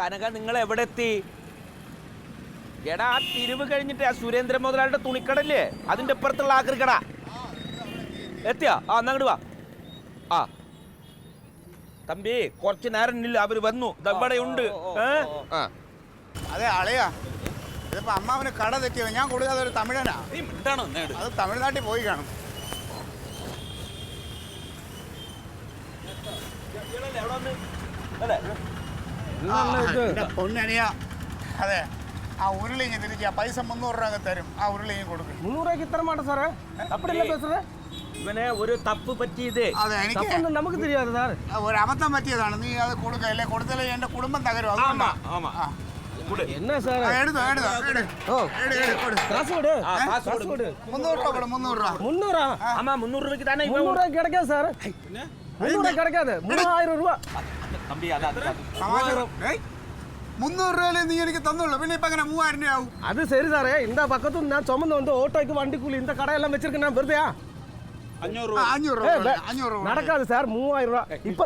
കനക നിങ്ങൾ എവിടെ എത്തി? എടാ ആ തിരിവ് കഴിഞ്ഞിട്ട് ആ സുരേന്ദ്രൻ മുതലാളിയുടെ തുണിക്കടല്ലേ അതിന്റെ ഇപ്പുറത്തുള്ള ആക്രി കട എത്തിയാ? ആ അങ്ങോട്ട് വാ. ആ തമ്പി കുറച്ച് നേരം ഇല്ല, അവര് വന്നു, ഇവിടെ ഉണ്ട്. അതെ അളയാ, ഇതിപ്പോ അമ്മാവന് കട തെറ്റിയത് ഞാൻ കൊടുക്കാതെ ഒരു തമിഴനാ. അത് തമിഴ്നാട്ടിൽ പോയി കാണും. പൊന്നനിയാ, അതെ ആ ഉരുളിങ്ങി തിരിച്ചാ പൈസ 300 രൂപ തരും. ആ ഉരുളിങ്ങി കൊടുക്കും. 300 രൂപയ്ക്ക് ഇത്ര മാട്ട സാറേ? ഇവനെ ഒരു തപ്പ് പറ്റിയത്. അതെ, എനിക്ക് നമുക്ക് தெரியாது സാർ. ഒരു അബദ്ധം പറ്റിയതാണ്. നീ അത് കൊടുക്കല്ലേ, കൊടുത്തല്ലേ എന്റെ കുടുംബം തകരും. என்ன சார்? എടുത്തോ എടുത്തോ ஓ காசு கொடு. 300 രൂപ കൊട്. 300 രൂപ. 300? ஆமா 300 ரூபாய்க்கு தானே. 300 ரூபாய்க்கு கிடைக்காது சார். 300 கிடைக்காது. 3000 ரூபா. தம்பி அத 300 രൂപയിലേ നീ എനിക്ക് തന്നുള്ളൂ, പിന്നെ ഇപ്പൊ അങ്ങനെ 3000 രൂപയാവും. அது சரி சாரே, இந்த பக்கத்துல நான் சுமந்து வந்து ஓட்டோக்கு வண்டி கூலி இந்த கடையெல்லாம் வச்சிருக்கேன் நான் வெறுதையா? 500 രൂപ. 500 രൂപ നടക്കാது சார். 3000 ரூபா. ഇപ്പൊ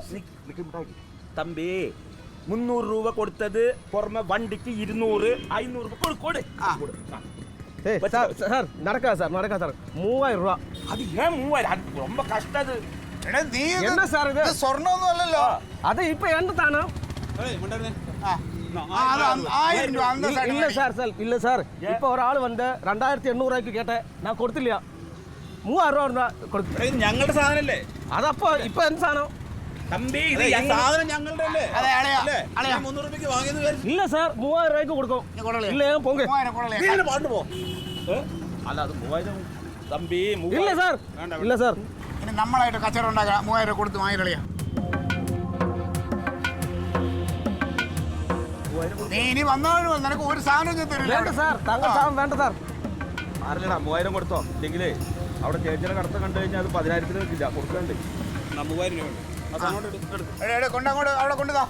തമ്പി 300 രൂപ കൊടുത്തത് പുറമെ വണ്ടിക്ക് 200 500 രൂപ കൊടു. சார் நடக்காது சார், நடக்காது சார். 3000 ரூபா. அது ஏன் 3000? அது ரொம்ப கஷ்டம். அது നീ என்ன சார் இது? സ്വർണ്ണമൊന്നും അല്ലല്ലോ. அது இப்ப என்ன தானா? இல்ல சார் சார் இல்ல சார், இப்ப ஒரு ஆள் வந்து 2800 രൂപയ്ക്ക് കേട്ടെ, ഞാൻ കൊടുത്തില്ല. 3000 രൂപ കൊടുത്തു. ഞങ്ങളുടെ സാധനല്ലേ അതപ്പോ ഇപ്പൊ എന്ത് സാധനം? തമ്പി ഇത് സാധനം ഞങ്ങളുടെ അല്ലേ? 300 രൂപയ്ക്ക് വാങ്ങിയെന്ന് വിചാരിച്ചു. இல்ல சார், 3000 രൂപയ്ക്ക് കൊടുക്കും. இல்ல போங்க. പാട്ട് പോ. അല്ല അത് 3000 തമ്പി. இல்ல சார், இல்ல சார். ഇനി നമ്മളായിട്ട് കച്ചവടം ഉണ്ടാക്കാം. 3000 രൂപ കൊടുത്ത് വാങ്ങിക്കളിയാ. നീ ഇനി വന്നോളൂ, നിനക്ക് ഒരു സാധനം തരില്ല. വേണ്ട സാർ, താങ്കൾ സാധനം വേണ്ട സാർ. ആരല്ലടാ 3000 കൊടുത്തോ? ഇല്ലെങ്കിലേ അവിടെ ചേച്ചിയുടെ കടത്ത കണ്ടു കഴിഞ്ഞാൽ അത് 10,000 കിട്ടില്ല, കൊടുക്കണ്ടേ? 3000 രൂപ കൊണ്ടങ്ങോട്ട് അവിടെ കൊണ്ടുതാ.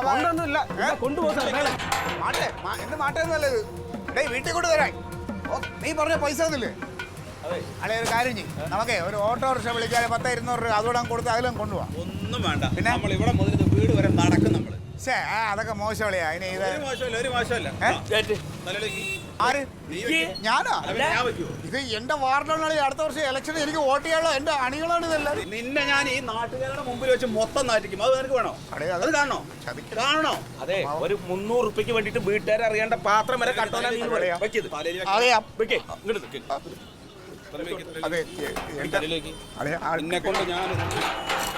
കൊണ്ടൊന്നുമില്ല, കൊണ്ടുപോകും സാർ. എന്ത് മാറ്റം നല്ലത് വീട്ടിൽ കൊണ്ട് തരാൻ. നീ പറഞ്ഞ പൈസ ഒന്നുമില്ലേ? അല്ലെ ഒരു കാര്യം ചെയ്യും, നമുക്കേ ഒരു ഓട്ടോറിക്ഷ വിളിച്ചാൽ 10-200 രൂപ അതുകൂടെ കൊടുത്ത് അതിലും കൊണ്ടുപോവാം. ഒന്നും വേണ്ട, പിന്നെ നമ്മൾ ഇവിടെ മുതൽ വീട് വരെ നടക്കും നമ്മൾ. അതൊക്കെ മോശമളിയാ. ഇനി ഇത് ആര്? ഞാനാ? ഇത് എന്റെ വാർഡിലാണ്. അടുത്ത വർഷം ഇലക്ഷന് എനിക്ക് വോട്ട് ചെയ്യാനുള്ള എന്റെ അണികളാണ് ഇതെല്ലാം. നിന്നെ ഞാൻ ഈ നാട്ടുകാരുടെ മുമ്പിൽ വെച്ച് മൊത്തം നാറ്റിക്കും. അത് നിനക്ക് വേണോ? അത് കാണണോ? കാണണോ? അതെ, ഒരു 300 രൂപയ്ക്ക് വേണ്ടിട്ട് വീട്ടുകാരെ അറിയേണ്ട പാത്രം വരെ കട്ടോല.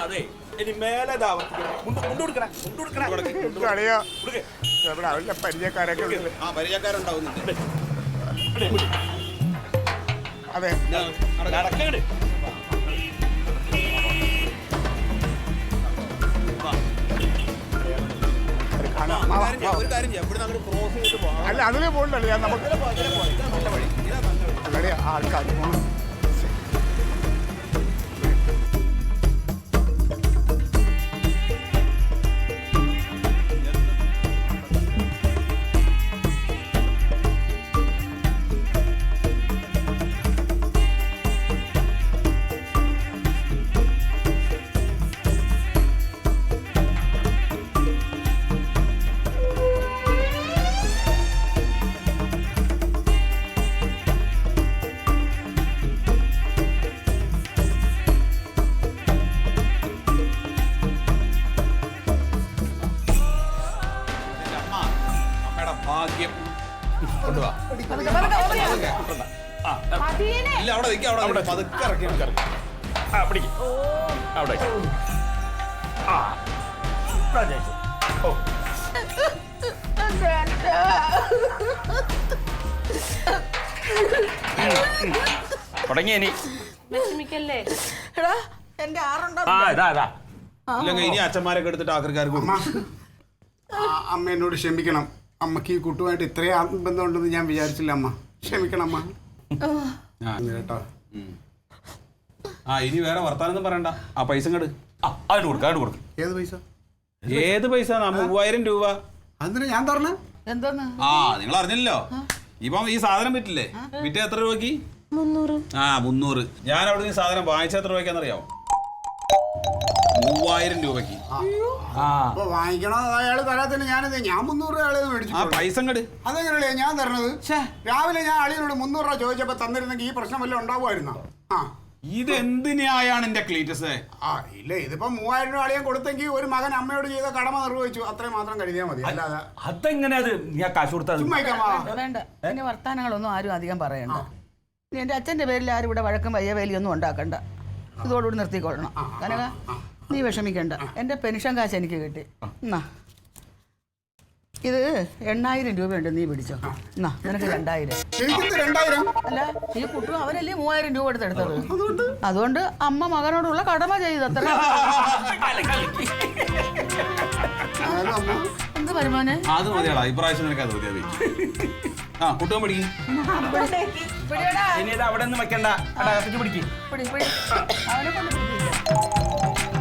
അതെ, ഇനി മേലെ അവരുടെ പരിചയക്കാരൊക്കെ പരിചയക്കാരുണ്ടാവുന്നുണ്ട്. അതെ, നടക്കണ്ട്. ഒരു കാര്യം ചെയ്യാം, ഇവിടെ അങ്ങോട്ട് ക്രോസ് ചെയ്തിട്ട് പോകാം. അല്ല അതിലേ പോകണ്ടല്ലോ, ഞാൻ നമുക്ക് ആൾക്കാർ തുടങ്ങിയ ഇനി ഇനി അച്ഛന്മാരൊക്കെ എടുത്തിട്ട് ആക്രിക്കാർക്ക് അമ്മ എന്നോട് ക്ഷമിക്കണം. അമ്മക്ക് ഈ കുട്ടുമായിട്ട് ഇത്രയും ആത്മബന്ധം ഉണ്ടെന്ന് ഞാൻ വിചാരിച്ചില്ല. അമ്മ ക്ഷമിക്കണം അമ്മ. കേട്ടോ, ഇനി വേറെ വർത്താനം പറയണ്ട. ആ പൈസ അങ്ങോട്ട് അതിന് കൊടുക്കും. ഏത് പൈസ? ഏത് പൈസ? 3000 രൂപ. അതിന് ഞാൻ തരണ എന്താന്ന്? നിങ്ങൾ അറിഞ്ഞില്ലല്ലോ, ഇപ്പം ഈ സാധനം വിറ്റില്ലേ? വിറ്റ എത്ര രൂപയ്ക്ക്? 300. 300. ഞാൻ അവിടെ ഈ സാധനം വാങ്ങിച്ച എത്ര രൂപയ്ക്കാന്നറിയാമോ? 3000 രൂപയ്ക്ക്. അപ്പൊ വാങ്ങിക്കണോ അയാൾ തരാത്തിന് ഞാനിത് ഞാൻ 300 രൂപ അളിയിൽ മേടിച്ചു. പൈസ ഇങ്ങട്. അതെങ്ങനെയല്ലേ ഞാൻ തരണത്? രാവിലെ ഞാൻ അളിയനോട് 300 രൂപ ചോദിച്ചപ്പോ തന്നിരുന്നെങ്കിൽ ഈ പ്രശ്നം വല്ലതും ഉണ്ടാവുമായിരുന്നോ? ആ ഇതെന്ത് ന്യായാണ് എന്റെ ക്ലീറ്റസ്? ആ ഇല്ല, ഇതിപ്പോ 3000 രൂപ അളിയൻ കൊടുത്തെങ്കിൽ ഒരു മകൻ അമ്മയോട് ചെയ്ത കടമ നിർവഹിച്ചു, അത്രയും മാത്രം കരുതിയാൽ മതി. അല്ലാതെ അതെങ്ങനെ അത് ഞാൻ കാശ് കൊടുത്താൽ വേണ്ട, ഇനി വർത്താനങ്ങളൊന്നും ആരും അധികം പറയണ്ട. ഇനി എൻ്റെ അച്ഛൻ്റെ പേരിൽ ആരും ഇവിടെ വഴക്കും വയ്യ വേലിയൊന്നും ഉണ്ടാക്കണ്ട. ഇതോടുകൂടി നിർത്തിക്കൊള്ളണം. കനക, നീ വിഷമിക്കണ്ട. എൻ്റെ പെൻഷൻ കാശ് എനിക്ക് കിട്ടി. എന്നാ ഇത് 8000 രൂപയുണ്ട്, നീ പിടിച്ചോ. എന്നാ നിനക്ക് 2000. അല്ല, ഈ കുട്ടും അവനല്ലേ 3000 രൂപ എടുത്തെടുത്തത്. അതുകൊണ്ട് അമ്മ മകനോടുള്ള കടമ ചെയ്തത്ര. എന്ത് വരുമാനെ? അത് മതിയാടാ, ഇപ്രാവശ്യം നിനക്ക് അത് മതിയാ. ആ കുട്ടും പിടിക്കും. ഇനി ഇത് അവിടെ നിന്ന് വെക്കണ്ട, പിടിക്കും. അവനെ കൊണ്ട് പിടിക്കില്ല.